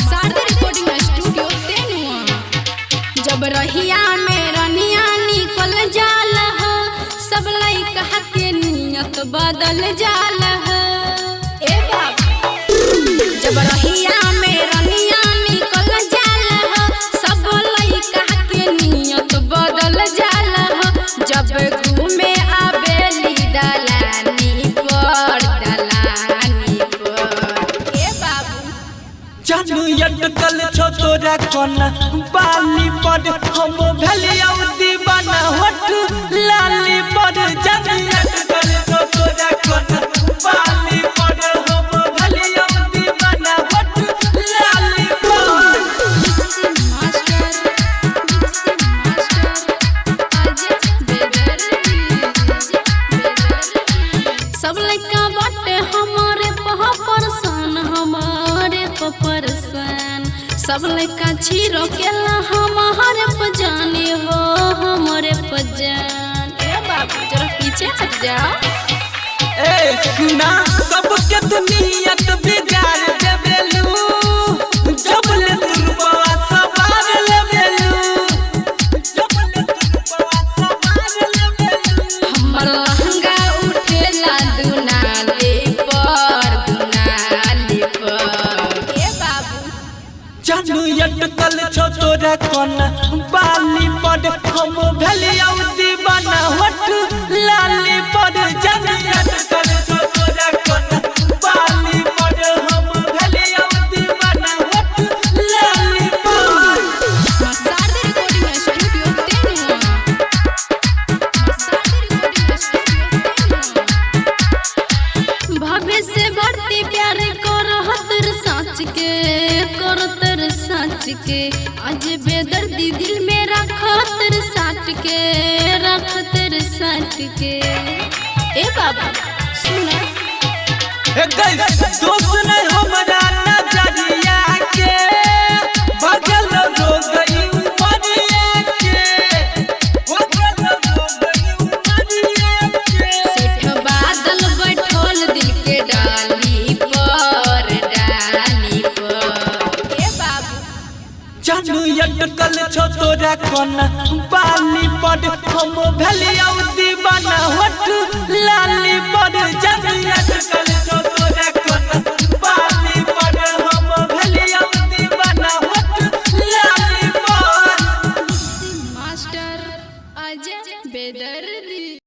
Sharda recording studio Tenua. जब रहिया में रनिया निकल जाल हो, सब लइका के नियत बदल जाल हो। ए बाबू जब रहिया में रनिया निकल जाल हो, सब लइका के नियत बदल जाल हो। जब घूमे आवेली दलानी पर ए बाबू जानू अटकल छो तोरा कोना बाली पर हम भलिया दीवाना होठ लाली पर। जानू अटकल छो तोरा कोना बाली पर हम भलिया दीवाना होठ लाली पर। सब लइका बाटे हमारे परसान, हमारे परसान। सब लइका छीरो केला हमारे पजाने हो, हमारे पजान। ए बाबू जरा पीछे हट जाओ। ए सुना सबके दुनियत बिगाड़ देबेलू, जब ले तुरबा सवार लेबेलू, जब ले तुरबा सवार लेबेलू। हमर लहंगा उठेला दुनाली पर, दुनाली पर। ए बाबू जानू अटकल छो तोरा कोना बाली पर हम भलिया दीवाना होठ लाली पर। जानू अटकल छो तोरा कोना बाली पर हम भलिया दीवाना होठ लाली पर। Sharda recording studio Tenua. Sharda recording studio Tenua. भाभी से भर्ती प्यार करहतर साँच के, करतर साँच के। आज बेदर्दी दिल में रखतर साट के, रखतर साट के। ए बाबा सुना दोस्त ने हमरा नजरिया के बगल रो गई उमरिया के, बगल रो गई उमरिया के। सेठ बादल बैठल दिल के डाली पर, डाली पर। ए बाबू जानू अटकल छो तोरा कोना बाली पर हम भलिया दीवाना होठ लाली पर। जानू अटकल छो तोरा कोना बाली पर हम भलिया दीवाना होठ लाली पर। मास्टर अजय बेदर्दी।